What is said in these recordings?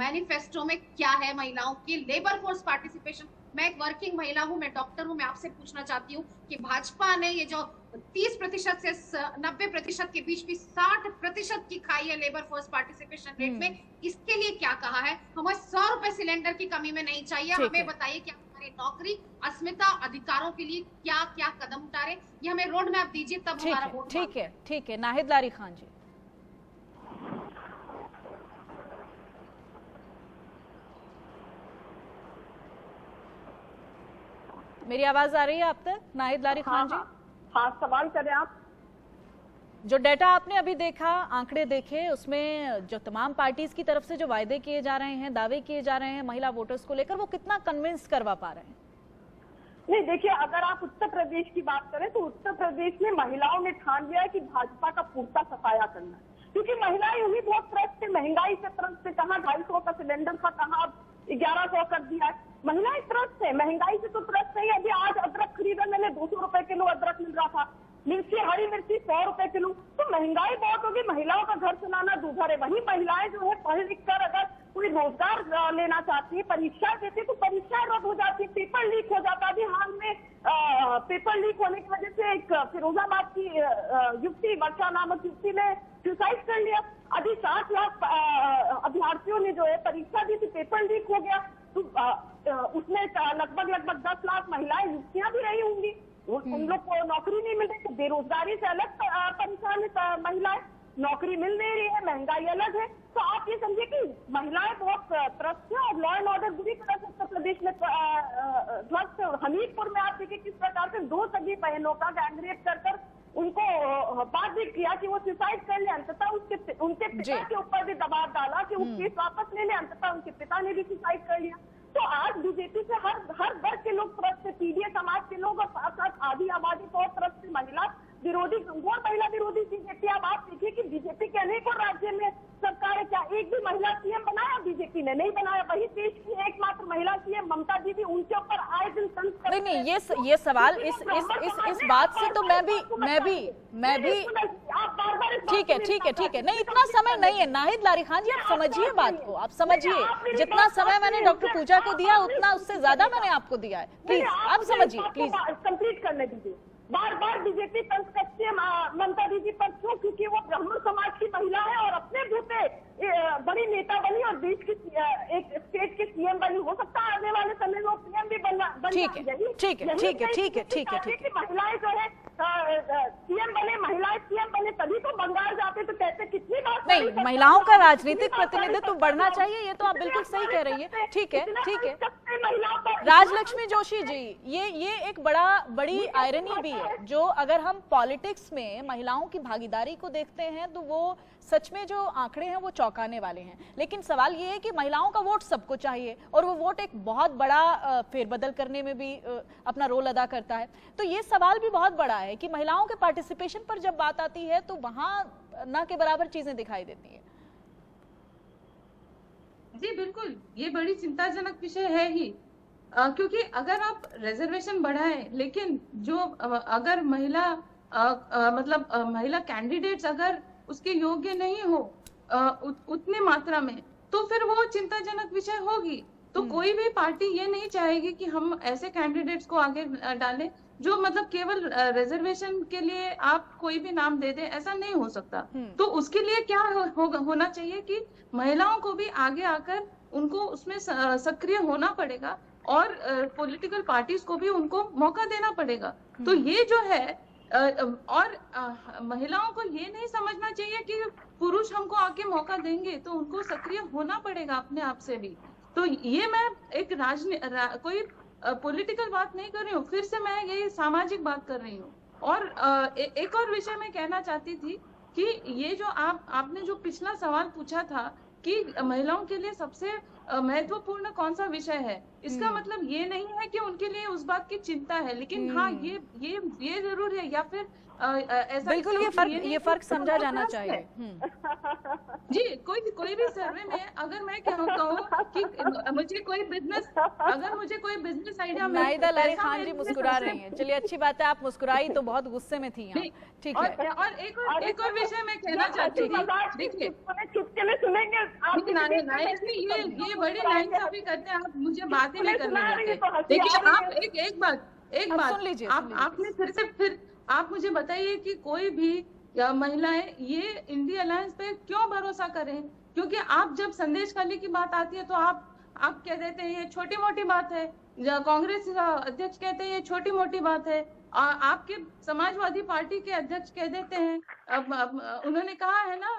Manifesto में क्या है महिलाओं की लेबर फोर्स पार्टिसिपेशन। मैं एक वर्किंग महिला हूं, मैं डॉक्टर हूं, मैं आपसे पूछना चाहती हूँ कि भाजपा ने ये जो 30% से 90% के बीच भी 60% की खाई है लेबर फोर्स पार्टिसिपेशन रेट में, इसके लिए क्या कहा है? हमें 100 रुपए सिलेंडर की कमी में नहीं चाहिए। हमें बताइए कि हमारी नौकरी, अस्मिता, अधिकारों के लिए क्या क्या कदम उठाए, ये हमें रोड मैप दीजिए, तब हमारा वोट। ठीक है नाहिद लारी खान जी। मेरी आवाज आ रही है आप तक नाहिद लारी खान जी? हाँ, सवाल करें आप। जो डेटा आपने अभी देखा, आंकड़े देखे, उसमें जो तमाम पार्टीज की तरफ से जो वायदे किए जा रहे हैं, दावे किए जा रहे हैं महिला वोटर्स को लेकर, वो कितना कन्विंस करवा पा रहे हैं? नहीं, देखिए, अगर आप उत्तर प्रदेश की बात करें तो उत्तर प्रदेश में महिलाओं ने ठान लिया है कि भाजपा का पूर्ता सफाया करना है, क्योंकि महिलाएं यूं बहुत त्रस्त थे। महंगाई से त्रस्त थे, कहाँ 250 का सिलेंडर था, कहाँ 1100 कर दिया है। महिलाएं त्रस्त है, महंगाई से तो त्रस्त नहीं। अभी आज अदरक खरीदा मैंने, 200 रुपए किलो अदरक मिल रहा था। मिर्ची, हरी मिर्ची 100 रुपए किलो। तो महंगाई बहुत होगी, महिलाओं का घर चलाना दूभर है। वहीं महिलाएं जो है पढ़ लिख कर अगर कोई रोजगार लेना चाहती है, परीक्षा देती है, तो परीक्षाएं रद्द हो जाती है, पेपर लीक हो जाता है। अभी हाल में पेपर लीक होने की वजह से एक फिरोजाबाद की युवती, वर्षा नामक युवती ने सुसाइड कर लिया। अभी 60 लाख अभ्यर्थियों ने जो है परीक्षा दी थी, पेपर लीक हो गया, तो उसमें लगभग 10 लाख महिलाएं, युवतियां भी रही होंगी। उन लोग को नौकरी नहीं मिल रही। तो बेरोजगारी से अलग परेशान है महिलाएं, नौकरी मिल नहीं रही है, महंगाई अलग है। तो आप ये समझिए कि महिलाएं बहुत त्रस्त है और लॉ एंड ऑर्डर बुरी तरह से उत्तर प्रदेश में ध्वस्त है। और हमीरपुर में आप देखिए किस प्रकार से 2 सगी बहनों का गैंगरेप कर उनको बाध्य किया कि वो सुसाइड कर ले। अंततः उनके पिता के ऊपर भी दबाव डाला कि वो केस वापस ले ले। अंततः उनके पिता ने भी सुसाइड कर लिया। तो आज बीजेपी से हर वर्ग के लोग त्रस्त है, पीडीए समाज के लोग, और साथ साथ आधी आबादी को त्रस्त है। महिला विरोधी, घोर महिला विरोधी बीजेपी। अब आप देखिए कि बीजेपी के अनेकों राज्य में सरकार है, क्या एक भी महिला सीएम बनाया? बीजेपी ने नहीं बनाया। वही देश की एकमात्र महिला सीएम ममता दीदी, उनके ऊपर आए दिन नहीं, ये सवाल इस बात से तो मैं भी ठीक है। नहीं, इतना समय नहीं है नाहिद लारी खान जी, आप समझिए बात को, आप समझिए। जितना समय मैंने डॉक्टर पूजा को दिया, उतना उससे ज्यादा मैंने आपको दिया है। प्लीज आप समझिए, प्लीज कंप्लीट करने दीजिए। बार बार बीजेपी तंज कसती है ममता दीदी पर, क्यों? क्योंकि वो ब्राह्मण समाज की महिला है और अपने बूते बड़ी नेता बनी और देश की एक स्टेट की सीएम बनी। हो सकता है आने वाले समय में सीएम भी बन ठीक है। महिलाएं जो है सीएम बने, महिलाएं सीएम बने, तभी तो बंगाल जाते तो कहते कितनी बात नहीं, महिलाओं का राजनीतिक प्रतिनिधित्व बढ़ना चाहिए, ये तो आप बिल्कुल सही कह रही है। ठीक है। राजलक्ष्मी जोशी जी, ये एक बड़ी आयरनी भी है, जो अगर हम पॉलिटिक्स में महिलाओं की भागीदारी को देखते हैं तो वो सच में जो आंकड़े हैं वो चौंकाने वाले हैं। लेकिन सवाल ये है कि महिलाओं का वोट सबको चाहिए और वो वोट एक बहुत बड़ा फेरबदल करने में भी अपना रोल अदा करता है। तो ये सवाल भी बहुत बड़ा है कि महिलाओं के पार्टिसिपेशन पर जब बात आती है तो वहां ना के बराबर चीजें दिखाई देती है। जी बिल्कुल, ये बड़ी चिंताजनक विषय है ही, क्योंकि अगर आप रिजर्वेशन बढ़ाएं लेकिन जो अगर महिला कैंडिडेट्स अगर उसके योग्य नहीं हो उतने मात्रा में, तो फिर वो चिंताजनक विषय होगी। तो कोई भी पार्टी ये नहीं चाहेगी कि हम ऐसे कैंडिडेट्स को आगे डालें जो मतलब केवल रिजर्वेशन के लिए आप कोई भी नाम दे दे, ऐसा नहीं हो सकता। तो उसके लिए क्या होना चाहिए कि महिलाओं को भी आगे आकर उनको उसमें सक्रिय होना पड़ेगा और पॉलिटिकल पार्टीज को भी उनको मौका देना पड़ेगा। तो ये जो है और महिलाओं को ये नहीं समझना चाहिए कि पुरुष हमको आके मौका देंगे, तो उनको सक्रिय होना पड़ेगा अपने आप से भी। तो ये मैं एक कोई पॉलिटिकल बात नहीं कर रही हूँ, फिर से मैं ये सामाजिक बात कर रही हूँ। और एक और विषय मैं कहना चाहती थी कि ये जो आपने जो पिछला सवाल पूछा था कि महिलाओं के लिए सबसे महत्वपूर्ण कौन सा विषय है। इसका मतलब ये नहीं है कि उनके लिए उस बात की चिंता है, लेकिन हाँ ये जरूर है, या फिर ऐसा बिल्कुल ये फर्क समझा जाना चाहिए। जी, कोई भी सर्वे में अगर मैं कहूँ कि मुझे कोई बिजनेस आइडिया, नाहिदा लारी खान जी मुस्कुरा रही हैं। चलिए अच्छी बात है, आप मुस्कुराई तो बहुत गुस्से में थी यहाँ। ठीक है। और एक और विषय मैं कहना चाहती हूँ, देखिए चुटकुले सुनेंगे ये बड़ी नाइंसाफी करते हैं, आप मुझे बात ही नहीं करने देते। देखिए आप एक बात सुन लीजिए, आपने फिर आप मुझे बताइए कि कोई भी महिलाएं ये इंडी अलायंस पे क्यों भरोसा करें? क्योंकि आप जब संदेश खाली की बात आती है तो आप कह देते हैं ये छोटी मोटी बात है, कांग्रेस अध्यक्ष कहते हैं ये छोटी मोटी बात है, आपके समाजवादी पार्टी के अध्यक्ष कह देते हैं, उन्होंने कहा है ना,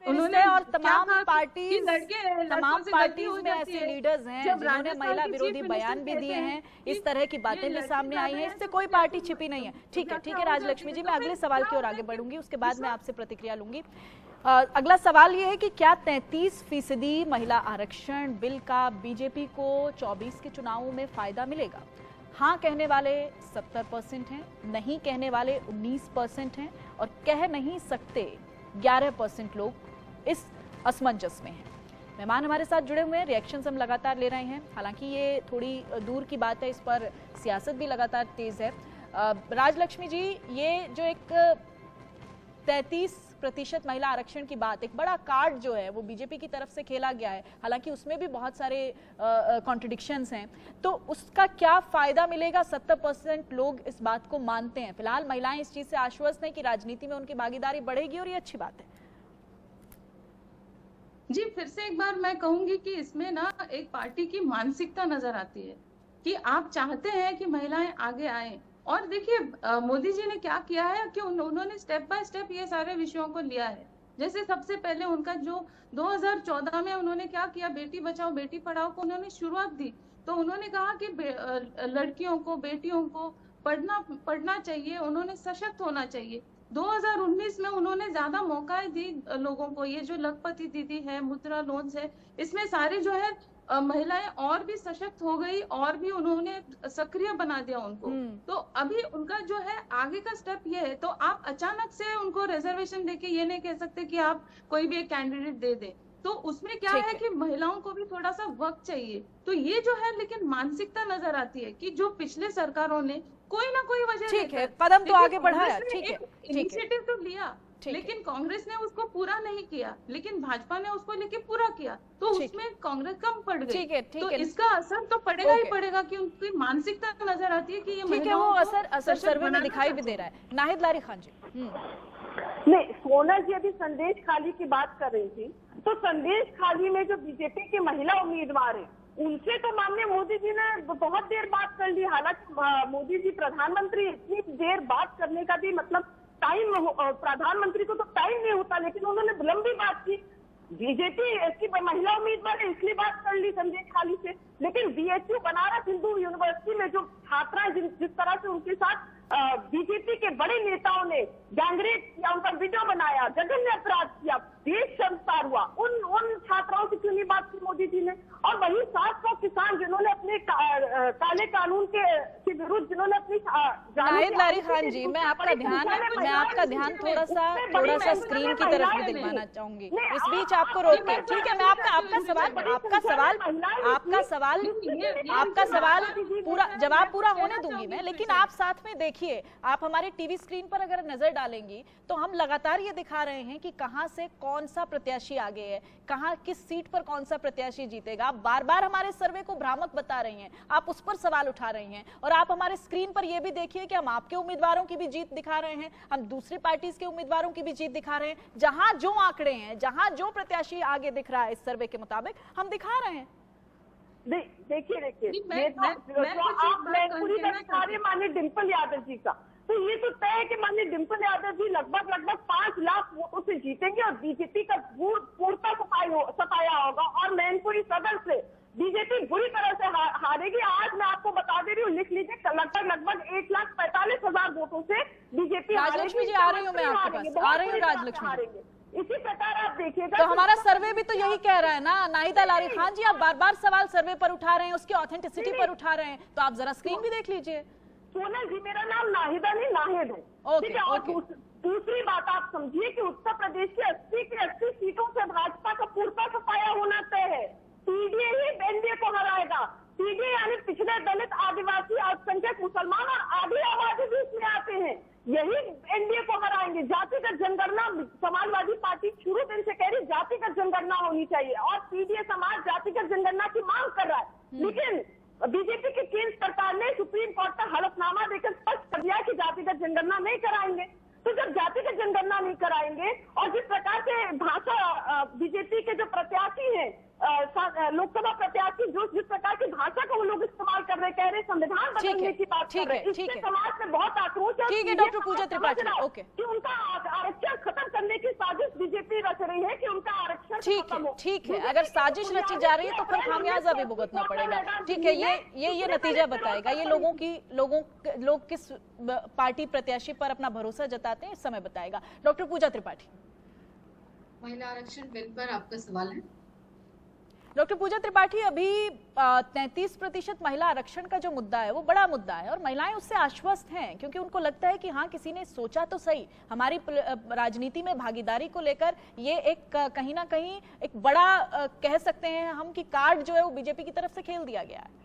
उन्होंने और तमाम पार्टीज में ऐसे लीडर्स हैं जिन्होंने महिला विरोधी बयान भी दिए हैं, इस तरह की बातें भी सामने आई हैं, इससे कोई पार्टी छिपी नहीं है। ठीक है राजलक्ष्मी जी, मैं अगले सवाल की ओर आगे बढ़ूंगी, उसके बाद मैं आपसे प्रतिक्रिया लूंगी। अगला सवाल ये है कि क्या 33% महिला आरक्षण बिल का बीजेपी को 24 के चुनावों में फायदा मिलेगा? हाँ कहने वाले 70% हैं, नहीं कहने वाले 19% हैं, और कह नहीं सकते 11% लोग इस असमंजस में हैं। मेहमान हमारे साथ जुड़े हुए हैं, रिएक्शंस हम लगातार ले रहे हैं। हालांकि ये थोड़ी दूर की बात है, इस पर सियासत भी लगातार तेज है। राजलक्ष्मी जी, ये जो एक 33% महिला आरक्षण की बात, एक बड़ा कार्ड जो है वो बीजेपी की तरफ से खेला गया है, हालांकि उसमें भी बहुत सारे कॉन्ट्रडिक्शंस हैं, तो उसका क्या फायदा मिलेगा? 70% लोग इस बात को मानते हैं। फिलहाल महिलाएं इस चीज से आश्वस्त हैं कि राजनीति में उनकी भागीदारी बढ़ेगी, और ये अच्छी बात है। जी, फिर से एक बार मैं कहूंगी कि इसमें ना एक पार्टी की मानसिकता नजर आती है कि आप चाहते हैं कि महिलाएं आगे आए। और देखिए मोदी जी ने क्या किया है कि उन्होंने स्टेप बाय स्टेप ये सारे विषयों को लिया है। जैसे सबसे पहले उनका जो 2014 में उन्होंने क्या किया, बेटी बचाओ बेटी पढ़ाओ को उन्होंने शुरुआत दी। तो उन्होंने कहा कि लड़कियों को, बेटियों को पढ़ना चाहिए, उन्होंने सशक्त होना चाहिए। 2019 में उन्होंने ज्यादा मौकाएं दी लोगों को। ये जो लखपति दीदी है, मुद्रा लोन्स है, इसमें सारे जो है महिलाएं और भी सशक्त हो गई, और भी उन्होंने सक्रिय बना दिया उनको। तो अभी उनका जो है आगे का स्टेप ये है। तो आप अचानक से उनको रिजर्वेशन देके ये नहीं कह सकते कि आप कोई भी एक कैंडिडेट दे दे। तो उसमें क्या है कि महिलाओं को भी थोड़ा सा वक्त चाहिए। तो ये जो है, लेकिन मानसिकता नजर आती है कि जो पिछले सरकारों ने कोई ना कोई वजह, ठीक है, कदम तो आगे बढ़ाया, ठीक है, इनिशिएटिव तो लिया, लेकिन कांग्रेस ने उसको पूरा नहीं किया, लेकिन भाजपा ने उसको लेके पूरा किया, तो उसमें कांग्रेस कम पड़ गई। ठीक है, तो इसका असर तो पड़ेगा ही पड़ेगा कि उनकी मानसिकता नजर आती है कि ये ठीक है, वो असर सर्वे में दिखाई भी दे रहा है। नाहिद लारी खान जी। नहीं, सोना जी अभी संदेश खाली की बात कर रही थी, तो संदेश खाली में जो बीजेपी के महिला उम्मीदवार है, उनसे तो माननीय मोदी जी ने बहुत देर बात कर ली। हालांकि मोदी जी प्रधानमंत्री, इतनी देर बात करने का भी मतलब टाइम, प्रधानमंत्री को तो टाइम नहीं होता, लेकिन उन्होंने लंबी बात की। बीजेपी इसकी महिला उम्मीदवार है इसलिए बात कर ली संदेश खाली से, लेकिन बीएचयू बनारस हिंदू यूनिवर्सिटी में जो छात्राएं जिस तरह से उनके साथ बीजेपी के बड़े नेताओं ने गैंगरेप किया, उनका वीडियो बनाया, जघन्य अपराध किया, देश संस्कार हुआ, उन छात्राओं की क्यों नहीं बात की मोदी जी ने? और वही 700 किसान जिन्होंने अपने काले कानून के विरुद्ध, जिन्होंने अपनी नाहिद लारी खान जी, मैं आपका ध्यान थोड़ा सा स्क्रीन की तरफ भी दिलवाना चाहूंगी, इस बीच आपको रोक के। ठीक है, मैं आपका सवाल पूरा जवाब पूरा होने दूंगी मैं, लेकिन आप साथ में देखिए, आप हमारे टीवी स्क्रीन पर अगर नजर डालेंगी तो हम लगातार ये दिखा रहे हैं कि कहां से कौन सा प्रत्याशी आगे है, कहां किस सीट पर कौन सा प्रत्याशी जीतेगा। आप बार बार हमारे सर्वे को भ्रामक बता रही हैं, आप उस पर सवाल उठा रही हैं, और आप हमारे स्क्रीन पर यह भी देखिए कि हम आपके उम्मीदवारों की भी जीत दिखा रहे हैं, हम दूसरी पार्टीज के उम्मीदवारों की भी जीत दिखा रहे हैं। जहां जो आंकड़े हैं, जहां जो प्रत्याशी आगे दिख रहा है इस सर्वे के मुताबिक, हम दिखा रहे हैं। देखिए माननीय डिम्पल यादव जी का, तो ये तो तय है कि माननीय डिम्पल यादव जी लगभग 5 लाख वोटों से जीतेंगे, और बीजेपी का पूर्णता सफाया होगा, और मैनपुरी सदर से बीजेपी बुरी तरह से हारेगी। आज मैं आपको बता दे रही हूँ, लिख लीजिए, लगभग 1,45,000 वोटों से बीजेपी राजलक्ष्मी जी, आ रही हूँ मैं आपके पास, आ रही हूँ राजलक्ष्मी। इसी प्रकार आप देखिएगा तो हमारा सर्वे भी तो यही कह रहा है ना नाहिदा लारी खान जी, आप बार बार सवाल सर्वे पर उठा रहे हैं, उसकी ऑथेंटिसिटी पर उठा रहे हैं, तो आप जरा स्क्रीन भी देख लीजिए। सोनल जी, मेरा नाम नाहिदा नहीं नाहिद है, ठीक है। और दूसरी बात आप समझिए कि उत्तर प्रदेश की 80 की 80 सीटों से भाजपा का पूर्ता सफाया होना तय है। पीडीए ही एनडीए को हराएगा। पीडीए यानी पिछड़े दलित आदिवासी अल्पसंख्यक मुसलमान और आधी आबादी भी इसमें आते हैं, यही एनडीए को हराएंगे। जातिगत जनगणना, समाजवादी पार्टी शुरू दिन से कह रही जातिगत जनगणना होनी चाहिए और पीडीए समाज जातिगत जनगणना की मांग कर रहा है, लेकिन बीजेपी की केंद्र सरकार ने सुप्रीम कोर्ट का हलफनामा देकर स्पष्ट कर दिया कि जातिगत जनगणना नहीं कराएंगे। तो जब जातिगत जनगणना नहीं कराएंगे और जिस प्रकार से भाषा बीजेपी के जो प्रत्याशी हैं, लोकसभा प्रत्याशी जो जिस प्रकार की भाषा को वो लोग इस्तेमाल कर रहे, कह रहे संविधान बदलने की बात कर रहे हैं, इससे समाज में बहुत आक्रोश है। ठीक है डॉक्टर पूजा त्रिपाठी, ओके, कि उनका आरक्षण खत्म करने की साजिश बीजेपी रच रही है कि उनका आरक्षण ठीक है। अगर साजिश रची जा रही है तो फिर खामियाजा भी भुगतना पड़ेगा। ठीक है, ये नतीजा बताएगा, ये लोग किस पार्टी प्रत्याशी पर अपना भरोसा जताते हैं इस समय बताएगा। डॉक्टर पूजा त्रिपाठी, महिला आरक्षण बिल पर आपका सवाल है। डॉक्टर पूजा त्रिपाठी, अभी 33% महिला आरक्षण का जो मुद्दा है वो बड़ा मुद्दा है और महिलाएं उससे आश्वस्त हैं, क्योंकि उनको लगता है कि हाँ, किसी ने सोचा तो सही, हमारी राजनीति में भागीदारी को लेकर ये एक कहीं ना कहीं एक बड़ा कह सकते हैं हम कि कार्ड जो है वो बीजेपी की तरफ से खेल दिया गया है।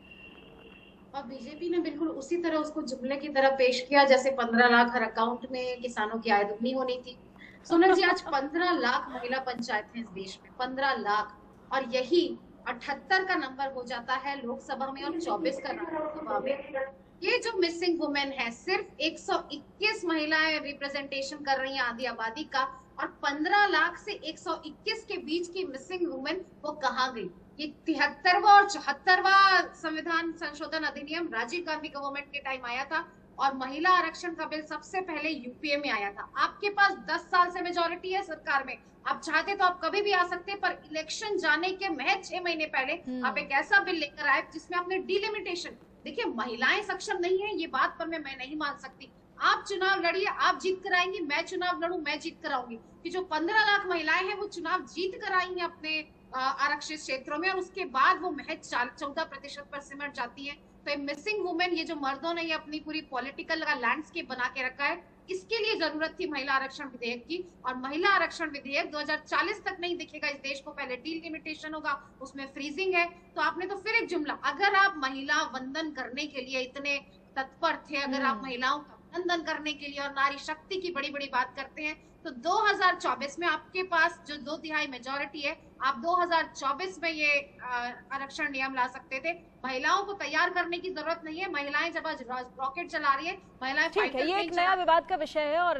और बीजेपी ने बिल्कुल उसी तरह उसको जुमले की तरह पेश किया जैसे 15 लाख हर अकाउंट में किसानों की आय दुगनी होनी थी। सोनल जी, आज 15 लाख महिला पंचायत है इस देश में, 15 लाख, और यही 78 का नंबर हो जाता है लोकसभा में और 24 का राज्यसभा में। ये जो मिसिंग वुमेन है, सिर्फ 121 महिलाएं रिप्रेजेंटेशन कर रही हैं आधी आबादी का, और 15 लाख से 121 के बीच की मिसिंग वुमेन वो कहाँ गई? ये 73वां और 74वां संविधान संशोधन अधिनियम राजीव गांधी गवर्नमेंट के टाइम आया था और महिला आरक्षण का बिल सबसे पहले यूपीए में आया था। आपके पास 10 साल से मेजॉरिटी है सरकार में, आप चाहते तो आप कभी भी आ सकते, पर इलेक्शन जाने के महज 6 महीने पहले आप एक ऐसा बिल लेकर आए जिसमें आपने डिलिमिटेशन, देखिए महिलाएं सक्षम नहीं है ये बात पर मैं नहीं मान सकती। आप चुनाव लड़िए, आप जीत कर आएंगी, मैं चुनाव लड़ूं, मैं जीत कर आऊंगी। कि जो 15 लाख महिलाएं हैं वो चुनाव जीत कर आई हैं अपने आरक्षित क्षेत्रों में और उसके बाद वो महज 14% पर सिमट जाती हैं। तो मिसिंग वुमेन, ये जो मर्दों ने ये अपनी पूरी पॉलिटिकल लैंडस्केप बना के रखा है, इसके लिए जरूरत थी महिला आरक्षण विधेयक की। और महिला आरक्षण विधेयक 2040 तक नहीं दिखेगा इस देश को, पहले डिलिमिटेशन होगा, उसमें फ्रीजिंग है। तो आपने तो फिर एक जुमला, अगर आप महिला वंदन करने के लिए इतने तत्पर थे, अगर आप महिलाओं का वंदन करने के लिए और नारी शक्ति की बड़ी बड़ी बात करते हैं, तो 2024 में आपके पास जो 2/3 मेजॉरिटी है, आप 2024 में ये आरक्षण नियम ला सकते थे। महिलाओं को तैयार करने की जरूरत नहीं है। महिलाएं जब आज रॉकेट चला रही है, महिलाएं ठीक है, ये एक नया विवाद का विषय है और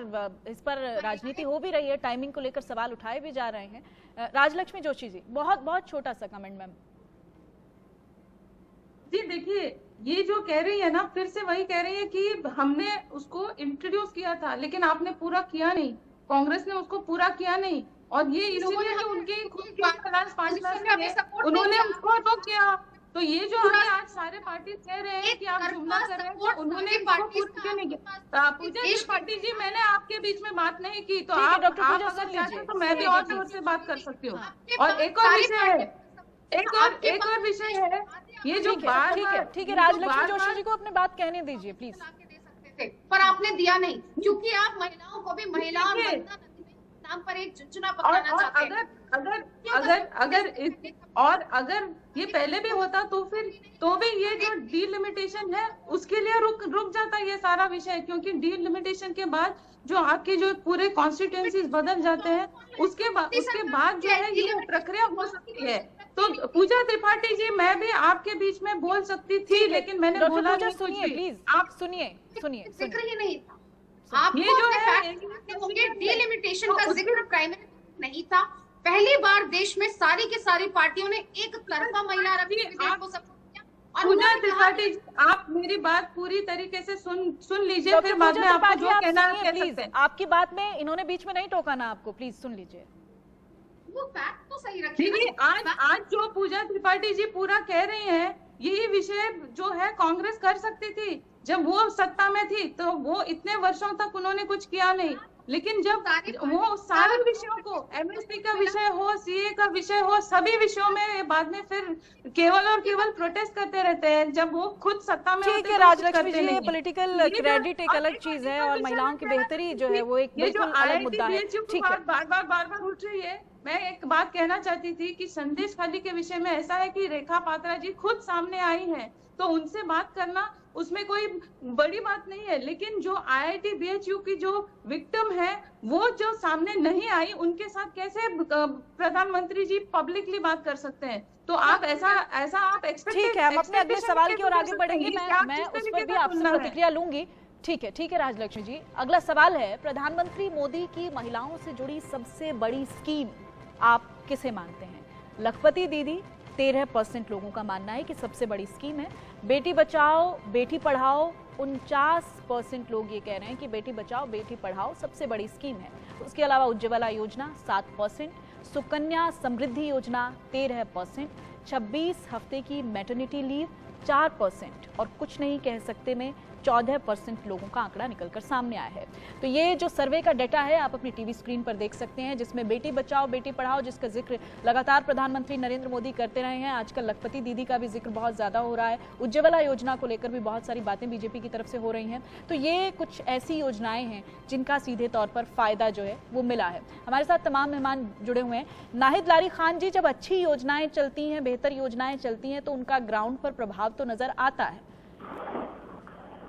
इस पर राजनीति हो भी रही है, टाइमिंग को लेकर सवाल उठाए भी जा रहे हैं। राजलक्ष्मी जोशी जी, बहुत छोटा सा कमेंट मैम। जी देखिए, ये जो कह रही है ना, फिर से वही कह रही है कि हमने उसको इंट्रोड्यूस किया था लेकिन आपने पूरा किया नहीं, कांग्रेस ने उसको पूरा किया नहीं, और ये इसीलिए कि उनके खुद के प्लान उन्होंने उसको तो किया। तो ये जो हमें आज सारे पार्टी कह रहे हैं कि आप जुमला कर रहे हैं, तो उन्होंने क्यों नहीं किया? पूजा त्रिपाठी जी, मैंने आपके बीच में बात नहीं की, तो आप अगर चाहते तो मैं भी और जोर से बात कर सकती हूँ। और एक और विषय है, एक और विषय है, ये जो ठीक है, राजलक्ष्मी जोशी जी को अपनी बात कहने दीजिए प्लीज। पर आपने दिया नहीं, क्योंकि आप महिलाओं को भी महिला नाम पर एक चुनाव पकड़ना चाहते हैं। अगर ये पहले भी होता तो भी ये जो डीलिमिटेशन है उसके लिए रुक जाता ये सारा विषय, क्योंकि डीलिमिटेशन के बाद जो आपके जो पूरे कॉन्स्टिट्यूएंसीज बदल जाते हैं, उसके बाद जो है ये प्रक्रिया हो सकती है। तो पूजा त्रिपाठी जी, मैं भी आपके बीच में बोल सकती थी, लेकिन मैंने बोला नहीं। सुनिए प्लीज, आप सुनिए। जिक्र ही नहीं था, आपको ये जो है डिलिमिटेशन का जिक्र प्राइमरी नहीं था। पहली बार देश में सारी की सारी पार्टियों ने एक तरफा महिला आरक्षण को सपोर्ट किया। पूजा त्रिपाठी, आप मेरी बात पूरी तरीके से सुन लीजिए, फिर बाद में आपको जो कहना है कह सकते हैं। आपकी बात में इन्होंने बीच में नहीं टोका ना आपको, प्लीज सुन लीजिए। वो फैक्ट तो सही रखिए। आज जो पूजा त्रिपाठी जी पूरा कह रही हैं, यही विषय जो है कांग्रेस कर सकती थी जब वो सत्ता में थी, तो वो इतने वर्षों तक उन्होंने कुछ किया नहीं। लेकिन जब सारी वो सारे विषयों को एमएसपी का विषय हो, सीए का विषय हो, सभी विषयों में बाद में फिर केवल और केवल प्रोटेस्ट करते रहते हैं, जब वो खुद सत्ता में ठीक होते है तो कुछ राजलक्ष्मी करते जी, ये नहीं। पॉलिटिकल ये जो क्रेडिट एक अलग अभी चीज है का और विषय महिलाओं की मैं कहना बेहतरी जो चाहती है थी, वो एक ये जो बिल्कुल अलग मुद्दा है। IIT ठीक है, बार बार उठ रही है। मैं एक बात कहना चाहती थी कि संदेश खाली के विषय में ऐसा है कि रेखा पात्रा जी खुद सामने आई हैं, तो उनसे बात करना उसमें कोई बड़ी बात नहीं है, लेकिन जो IIT BHU की जो विक्टिम है वो जो सामने नहीं आई, उनके साथ कैसे प्रधानमंत्री जी पब्लिकली बात कर सकते हैं? तो आप ऐसा आप एक्सपेक्ट, ठीक है, हम अपने अगले सवाल की ओर आगे बढ़ेंगे। मैं उस पर भी आपसे प्रतिक्रिया लूंगी। ठीक है राजलक्ष्मी जी, अगला सवाल है, प्रधानमंत्री मोदी की महिलाओं से जुड़ी सबसे बड़ी स्कीम आप किसे मानते हैं? लखपति दीदी 13% लोगों का मानना है कि सबसे बड़ी स्कीम है। बेटी बचाओ बेटी पढ़ाओ 49% लोग ये कह रहे हैं कि बेटी बचाओ बेटी पढ़ाओ सबसे बड़ी स्कीम है। उसके अलावा उज्ज्वला योजना 7%, सुकन्या समृद्धि योजना 13%, 26 हफ्ते की मैटरनिटी लीव 4% और कुछ नहीं कह सकते में 14% लोगों का आंकड़ा निकलकर सामने आया है। तो ये जो सर्वे का डेटा है आप अपनी टीवी स्क्रीन पर देख सकते हैं, जिसमें बेटी बचाओ बेटी पढ़ाओ जिसका जिक्र लगातार प्रधानमंत्री नरेंद्र मोदी करते रहे हैं। आजकल लखपति दीदी का भी जिक्र बहुत ज्यादा हो रहा है। उज्ज्वला योजना को लेकर भी बहुत सारी बातें बीजेपी की तरफ से हो रही हैं। तो ये कुछ ऐसी योजनाएं हैं जिनका सीधे तौर पर फायदा जो है वो मिला है। हमारे साथ तमाम मेहमान जुड़े हुए हैं। नाहिद लारी खान जी, जब अच्छी योजनाएं चलती हैं, बेहतर योजनाएं चलती हैं तो उनका ग्राउंड पर प्रभाव तो नजर आता है।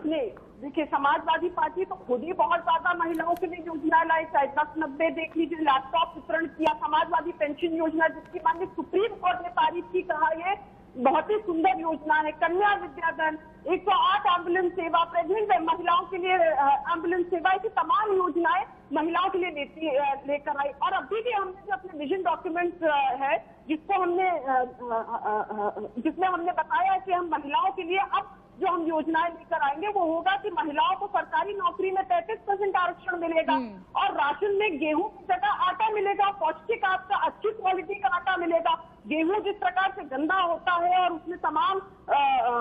नहीं, देखिए समाजवादी पार्टी तो खुद ही बहुत ज्यादा महिलाओं के लिए योजना लाई, चाहे 10-90 देख लीजिए, लैपटॉप वितरण किया, समाजवादी पेंशन योजना जिसकी माननीय सुप्रीम कोर्ट ने तारीफ की, कहा ये बहुत ही सुंदर योजना है। कन्या विद्याधन, 108 एम्बुलेंस सेवा, प्रेग्नेंट महिलाओं के लिए एम्बुलेंस सेवा, ऐसी तमाम योजनाएं महिलाओं के लिए लेकर आई। और अभी भी हमने जो अपने विजन डॉक्यूमेंट है जिसमें हमने बताया कि हम महिलाओं के लिए अब जो हम योजनाएं लेकर आएंगे वो होगा कि महिलाओं को सरकारी नौकरी में 33% आरक्षण मिलेगा और राशन में गेहूं की जगह आटा मिलेगा, पौष्टिक आटा, अच्छी क्वालिटी का आटा मिलेगा। गेहूं जिस प्रकार से गंदा होता है और उसमें तमाम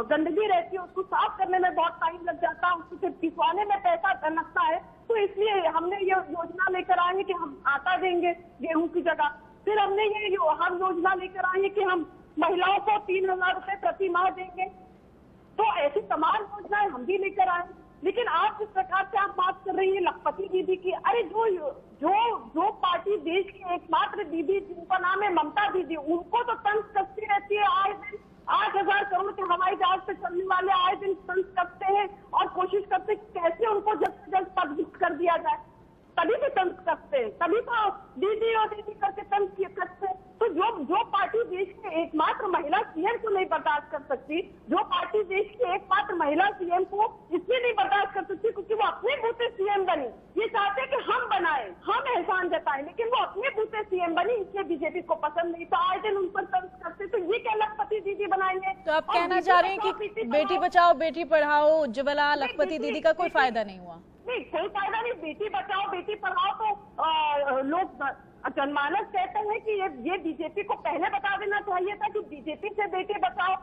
गंदगी रहती है, उसको साफ करने में बहुत टाइम लग जाता है, उसको सिर्फ पिसवाने में पैसा लगता है, तो इसलिए हमने ये योजना लेकर आए कि हम आटा देंगे गेहूं की जगह। फिर हमने ये हम योजना लेकर आए कि हम महिलाओं को 3000 रुपए प्रति माह देंगे। तो ऐसी तमाम योजनाएं हम भी लेकर आए। लेकिन आप जिस प्रकार से आप बात कर रही है लखपति दीदी की, अरे जो पार्टी देश की एकमात्र दीदी जिनका नाम है ममता दीदी, उनको तो तंज कसती रहती है। आए दिन 8000 करोड़ के हवाई जहाज पे चलने वाले आए दिन तंज कसते हैं और कोशिश करते हैं कैसे उनको जल्द से जल्द पदमुक्त कर दिया जाए। तभी तो तंज कसते हैं, तभी तो दीदी और दीदी करके तंज कसते हैं। तो जो पार्टी देश के एकमात्र महिला सीएम को नहीं बर्दाश्त कर सकती, जो पार्टी देश की एकमात्र महिला सीएम को इसलिए नहीं बर्दाश्त कर सकती क्योंकि वो अपने बूते सीएम बनी, ये चाहते हैं कि हम बनाए, हम एहसान जताएं, लेकिन वो अपने बूते सीएम बनी, इसलिए बीजेपी को पसंद नहीं। तो आए दिन उन पर तंज करते, तो ये क्या लखपति दीदी बनाएंगे? तो आप कहना चाह रहे हैं कि बेटी बचाओ बेटी पढ़ाओ उज्ज्वला लखपति दीदी का कोई फायदा नहीं हुआ? नहीं, कोई फायदा नहीं। बेटी बचाओ बेटी पढ़ाओ तो लोग जनमानस कहते हैं कि ये बीजेपी को पहले बता देना चाहिए था कि बीजेपी से बेटी बचाओ।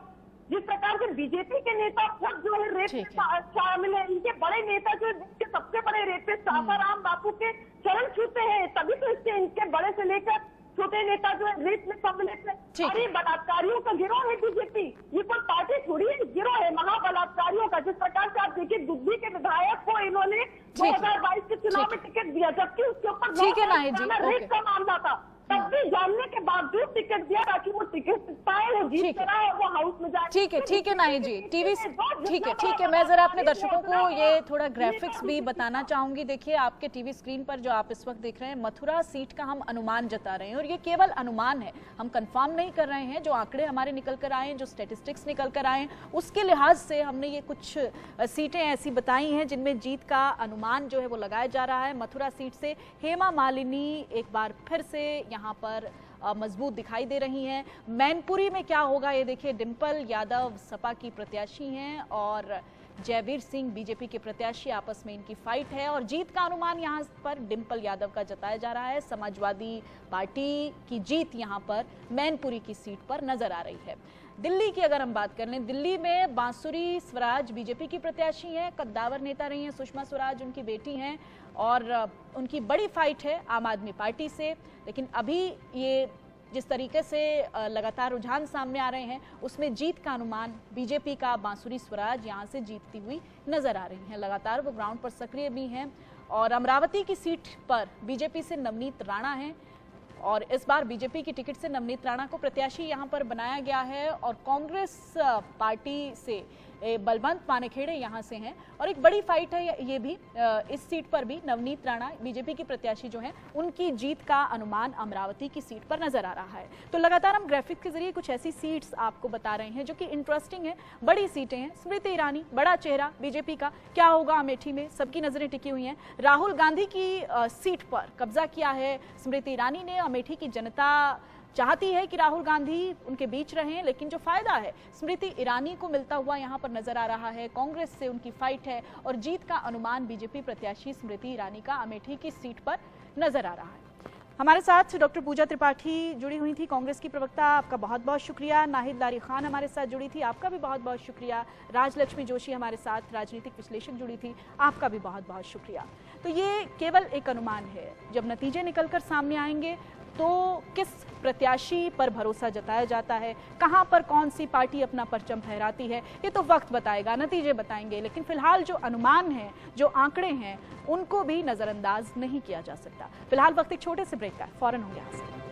जिस प्रकार से बीजेपी के नेता खुद जो है रेप में शामिल है, इनके बड़े नेता जो है सबसे बड़े रेपिस्ट सासाराम बापू के चरण छूते हैं, तभी तो इनके बड़े से लेकर छोटे नेता जो है रेप में सम्मिलित है। अरे बलात्कारियों का गिरोह है बीजेपी, ये कोई पार्टी थोड़ी है, गिरोह है महाबलात्कारियों का। जिस प्रकार से आप देखिए दुग्गी के विधायक को इन्होंने 2022 के चुनाव में टिकट दिया, जबकि उसके ऊपर रेप का मामला था, तब भी जानने के बावजूद टिकट दिया ताकि वो टिकट पाए, वो जीत कर आए और वो हाउस में जाए। ठीक है नाहिद जी, टीवी ठीक है। मैं जरा अपने दर्शकों को ये थोड़ा ग्राफिक्स भी बताना चाहूंगी। देखिए आपके टीवी स्क्रीन पर जो आप इस वक्त देख रहे हैं, मथुरा सीट का हम अनुमान जता रहे हैं और ये केवल अनुमान है, हम कंफर्म नहीं कर रहे हैं। जो आंकड़े हमारे निकल कर आए, जो स्टेटिस्टिक्स निकल कर आए, उसके लिहाज से हमने ये कुछ सीटें ऐसी बताई हैं जिनमें जीत का अनुमान जो है वो लगाया जा रहा है। मथुरा सीट से हेमा मालिनी एक बार फिर से यहाँ पर मजबूत दिखाई दे रही हैं। मैनपुरी में क्या होगा ये देखिए, डिंपल यादव सपा की प्रत्याशी हैं और जयवीर सिंह बीजेपी के प्रत्याशी, आपस में इनकी फाइट है और जीत का अनुमान यहां पर डिंपल यादव का जताया जा रहा है। समाजवादी पार्टी की जीत यहां पर मैनपुरी की सीट पर नजर आ रही है। दिल्ली की अगर हम बात कर लें, दिल्ली में बांसुरी स्वराज बीजेपी की प्रत्याशी हैं, कद्दावर नेता रही हैं सुषमा स्वराज, उनकी बेटी हैं और उनकी बड़ी फाइट है आम आदमी पार्टी से। लेकिन अभी ये जिस तरीके से लगातार रुझान सामने आ रहे हैं उसमें जीत का अनुमान बीजेपी का, बांसुरी स्वराज यहां से जीतती हुई नजर आ रही हैं। लगातार वो ग्राउंड पर सक्रिय भी हैं और अमरावती की सीट पर बीजेपी से नवनीत राणा हैं और इस बार बीजेपी की टिकट से नवनीत राणा को प्रत्याशी यहां पर बनाया गया है और कांग्रेस पार्टी से बलवंत मानेखेड़े यहां से हैं और एक बड़ी फाइट है ये भी। इस सीट पर भी नवनीत राणा बीजेपी की प्रत्याशी जो हैं उनकी जीत का अनुमान अमरावती की सीट पर नजर आ रहा है। तो लगातार हम ग्राफिक के जरिए कुछ ऐसी सीट्स आपको बता रहे हैं जो कि इंटरेस्टिंग है, बड़ी सीटें हैं। स्मृति ईरानी बड़ा चेहरा बीजेपी का, क्या होगा अमेठी में, सबकी नजरें टिकी हुई हैं। राहुल गांधी की सीट पर कब्जा किया है स्मृति ईरानी ने। अमेठी की जनता चाहती है कि राहुल गांधी उनके बीच रहें, लेकिन जो फायदा है स्मृति ईरानी को मिलता हुआ यहां पर नजर आ रहा है। कांग्रेस से उनकी फाइट है और जीत का अनुमान बीजेपी प्रत्याशी स्मृति ईरानी का अमेठी की सीट पर नजर आ रहा है। हमारे साथ डॉक्टर पूजा त्रिपाठी जुड़ी हुई थी, कांग्रेस की प्रवक्ता, आपका बहुत बहुत शुक्रिया। नाहिद लारी खान हमारे साथ जुड़ी थी, आपका भी बहुत बहुत शुक्रिया। राजलक्ष्मी जोशी हमारे साथ राजनीतिक विश्लेषक जुड़ी थी, आपका भी बहुत बहुत शुक्रिया। तो ये केवल एक अनुमान है, जब नतीजे निकलकर सामने आएंगे तो किस प्रत्याशी पर भरोसा जताया जाता है, कहां पर कौन सी पार्टी अपना परचम फहराती है, ये तो वक्त बताएगा, नतीजे बताएंगे। लेकिन फिलहाल जो अनुमान हैं, जो आंकड़े हैं, उनको भी नजरअंदाज नहीं किया जा सकता। फिलहाल वक्त एक छोटे से ब्रेक का, फौरन होंगे यहाँ से।